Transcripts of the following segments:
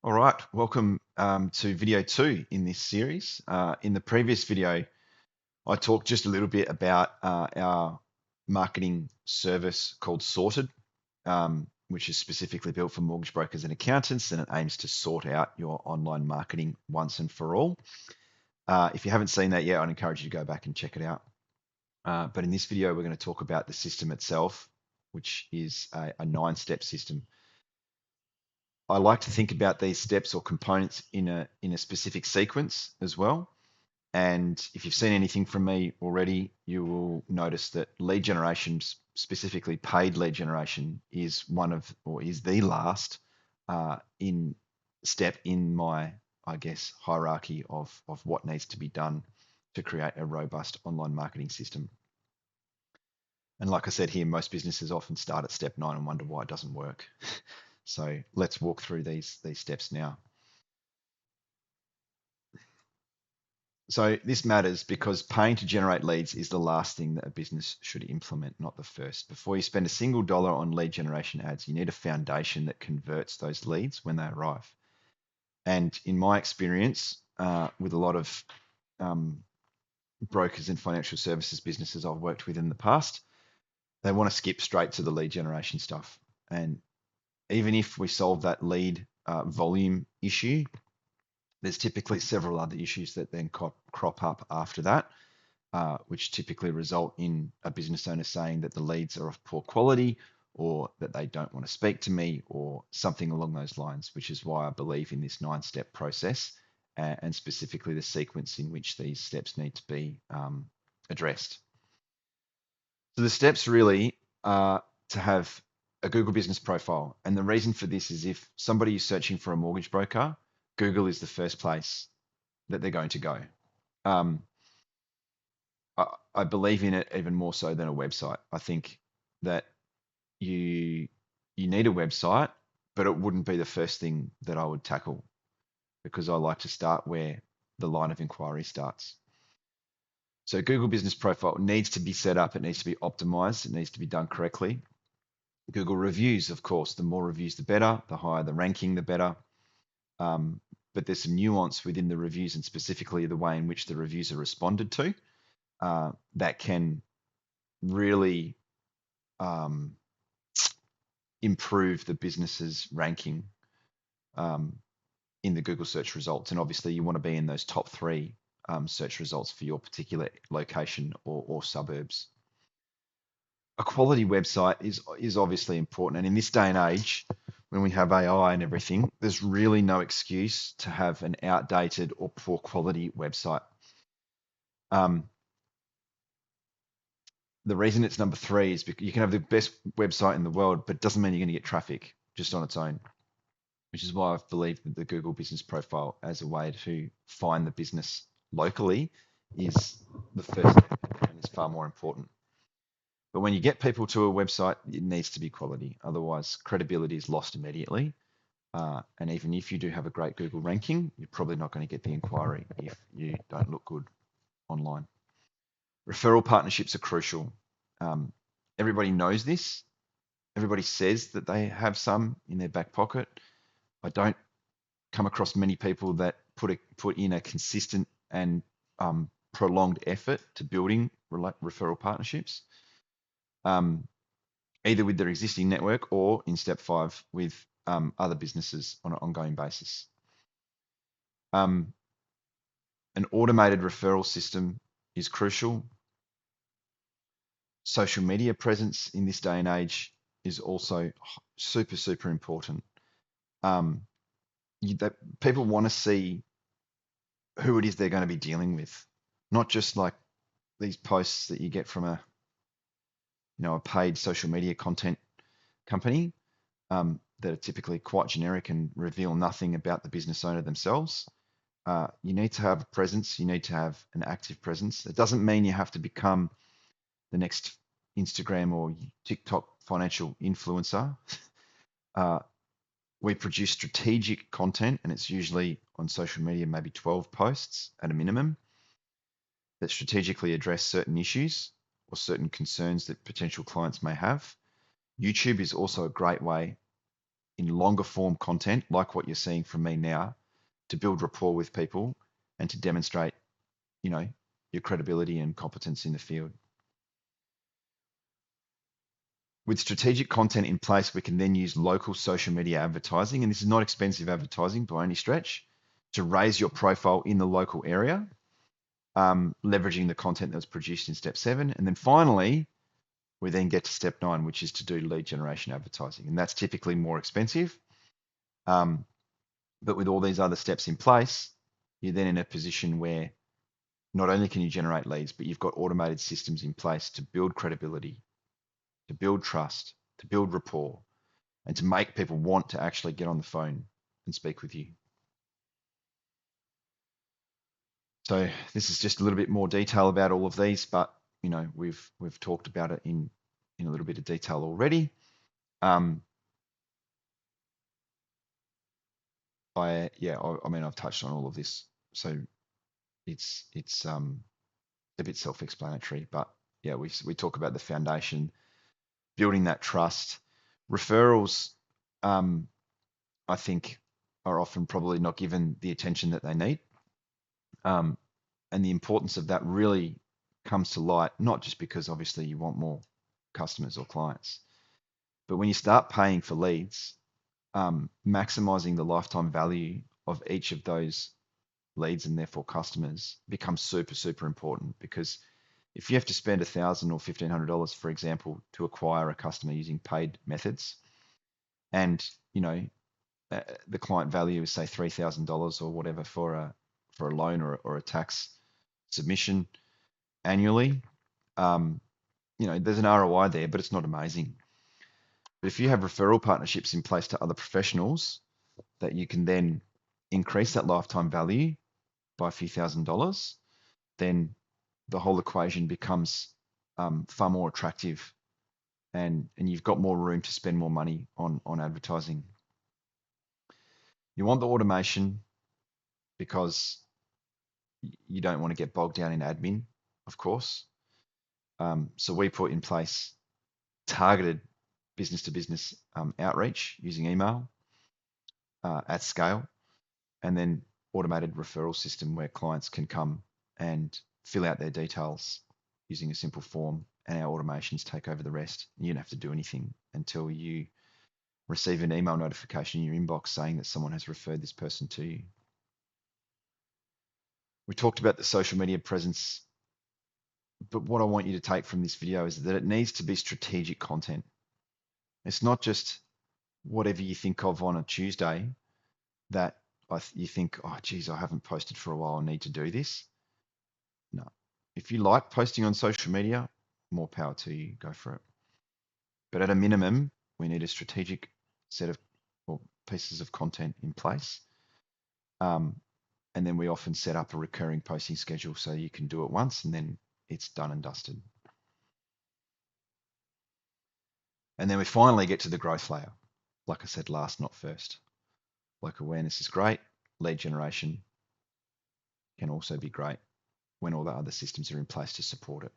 All right, welcome to video 2 in this series. In the previous video, I talked just a little bit about our marketing service called Sorted, which is specifically built for mortgage brokers and accountants, and it aims to sort out your online marketing once and for all. If you haven't seen that yet, I'd encourage you to go back and check it out. But in this video, we're going to talk about the system itself, which is a 9-step system. I like to think about these steps or components in a specific sequence as well. And if you've seen anything from me already, you will notice that lead generation, specifically paid lead generation, is the last in step in my, I guess, hierarchy of what needs to be done to create a robust online marketing system. And like I said here, most businesses often start at step 9 and wonder why it doesn't work. So let's walk through these steps now. So this matters because paying to generate leads is the last thing that a business should implement, not the first. Before you spend a single dollar on lead generation ads, you need a foundation that converts those leads when they arrive. And in my experience, with a lot of brokers and financial services businesses I've worked with in the past, they want to skip straight to the lead generation stuff. And even if we solve that lead volume issue, there's typically several other issues that then crop up after that, which typically result in a business owner saying that the leads are of poor quality or that they don't want to speak to me or something along those lines, which is why I believe in this 9-step process and specifically the sequence in which these steps need to be addressed. So the steps really are to have a Google business profile. And the reason for this is if somebody is searching for a mortgage broker, Google is the first place that they're going to go. I believe in it even more so than a website. I think that you need a website, but it wouldn't be the first thing that I would tackle because I like to start where the line of inquiry starts. So Google Business Profile needs to be set up. It needs to be optimized. It needs to be done correctly. Google reviews, of course, the more reviews, the better. The higher the ranking, the better. But there's some nuance within the reviews and specifically the way in which the reviews are responded to that can really improve the business's ranking in the Google search results. And obviously you want to be in those top 3 search results for your particular location or suburbs. A quality website is obviously important. And in this day and age, when we have AI and everything, there's really no excuse to have an outdated or poor quality website. The reason it's number 3 is because you can have the best website in the world, but it doesn't mean you're going to get traffic just on its own, which is why I've believed that the Google Business Profile as a way to find the business locally is the first step and is far more important. But when you get people to a website, it needs to be quality. Otherwise, credibility is lost immediately. And even if you do have a great Google ranking, you're probably not going to get the inquiry if you don't look good online. Referral partnerships are crucial. Everybody knows this. Everybody says that they have some in their back pocket. I don't come across many people that put in a consistent and prolonged effort to building referral partnerships, either with their existing network or in step 5 with other businesses on an ongoing basis. An automated referral system is crucial. Social media presence in this day and age is also super, super important. That people want to see who it is they're going to be dealing with, not just like these posts that you get from a paid social media content company that are typically quite generic and reveal nothing about the business owner themselves. You need to have a presence. You need to have an active presence. It doesn't mean you have to become the next Instagram or TikTok financial influencer. We produce strategic content, and it's usually on social media, maybe 12 posts at a minimum, that strategically address certain issues or certain concerns that potential clients may have. YouTube is also a great way in longer form content, like what you're seeing from me now, to build rapport with people and to demonstrate, you know, your credibility and competence in the field. With strategic content in place, we can then use local social media advertising, and this is not expensive advertising by any stretch, to raise your profile in the local area, leveraging the content that was produced in step 7. And then finally, we then get to step 9, which is to do lead generation advertising. And that's typically more expensive. But with all these other steps in place, you're then in a position where not only can you generate leads, but you've got automated systems in place to build credibility, to build trust, to build rapport, and to make people want to actually get on the phone and speak with you. So this is just a little bit more detail about all of these, but you know, we've talked about it in a little bit of detail already. I mean, I've touched on all of this, so it's a bit self-explanatory, but yeah, we talk about the foundation, building that trust. Referrals, I think, are often probably not given the attention that they need. And the importance of that really comes to light, not just because obviously you want more customers or clients, but when you start paying for leads, maximizing the lifetime value of each of those leads and therefore customers becomes super, super important, because if you have to spend $1,000 or $1,500, for example, to acquire a customer using paid methods, and you know the client value is say $3,000 or whatever for a loan or a tax submission annually, you know, there's an ROI there, but it's not amazing. But if you have referral partnerships in place to other professionals that you can then increase that lifetime value by a few $1,000s, then the whole equation becomes far more attractive, and you've got more room to spend more money on advertising. You want the automation because you don't want to get bogged down in admin, of course. So we put in place targeted business to business outreach using email at scale, and then automated referral system where clients can come and fill out their details using a simple form, and our automations take over the rest. You don't have to do anything until you receive an email notification in your inbox saying that someone has referred this person to you. We talked about the social media presence, but what I want you to take from this video is that it needs to be strategic content. It's not just whatever you think of on a Tuesday that you think, oh, geez, I haven't posted for a while, I need to do this. No. If you like posting on social media, more power to you, go for it. But at a minimum, we need a strategic set of pieces of content in place. And then we often set up a recurring posting schedule so you can do it once and then it's done and dusted. And then we finally get to the growth layer. Like I said, last, not first. Like awareness is great. Lead generation can also be great when all the other systems are in place to support it.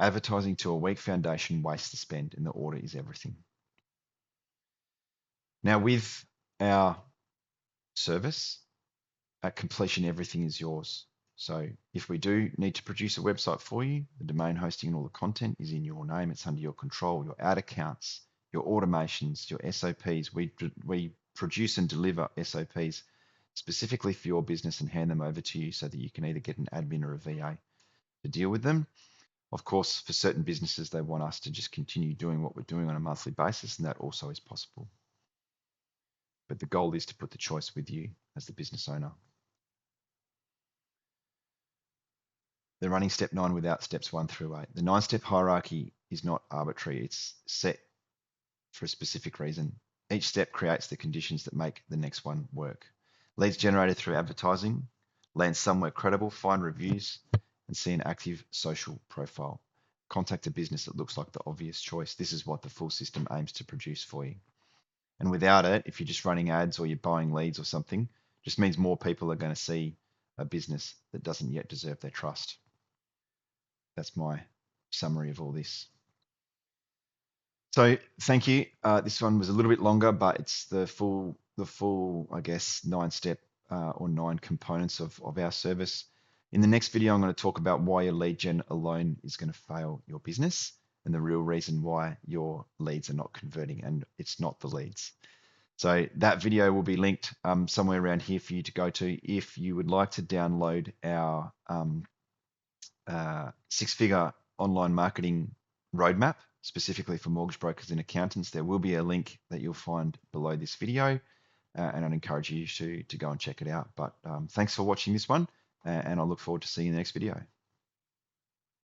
Advertising to a weak foundation wastes the spend, and the order is everything. Now, with our service, at completion, everything is yours. So if we do need to produce a website for you, the domain hosting and all the content is in your name. It's under your control. Your ad accounts, your automations, your SOPs. We produce and deliver SOPs specifically for your business and hand them over to you so that you can either get an admin or a VA to deal with them. Of course, for certain businesses, they want us to just continue doing what we're doing on a monthly basis, and that also is possible. But the goal is to put the choice with you as the business owner. They're running step 9 without steps 1 through 8. The 9-step hierarchy is not arbitrary. It's set for a specific reason. Each step creates the conditions that make the next one work. Leads generated through advertising, land somewhere credible, find reviews, and see an active social profile. Contact a business that looks like the obvious choice. This is what the full system aims to produce for you. And without it, if you're just running ads or you're buying leads or something, just means more people are going to see a business that doesn't yet deserve their trust. That's my summary of all this. So thank you. This one was a little bit longer, but it's the full, I guess, 9-step or 9 components of our service. In the next video, I'm going to talk about why your lead gen alone is going to fail your business and the real reason why your leads are not converting, and it's not the leads. So that video will be linked somewhere around here for you to go to if you would like to download our 6-figure online marketing roadmap specifically for mortgage brokers and accountants. There will be a link that you'll find below this video, and I'd encourage you to go and check it out. But thanks for watching this one, and I look forward to seeing you in the next video.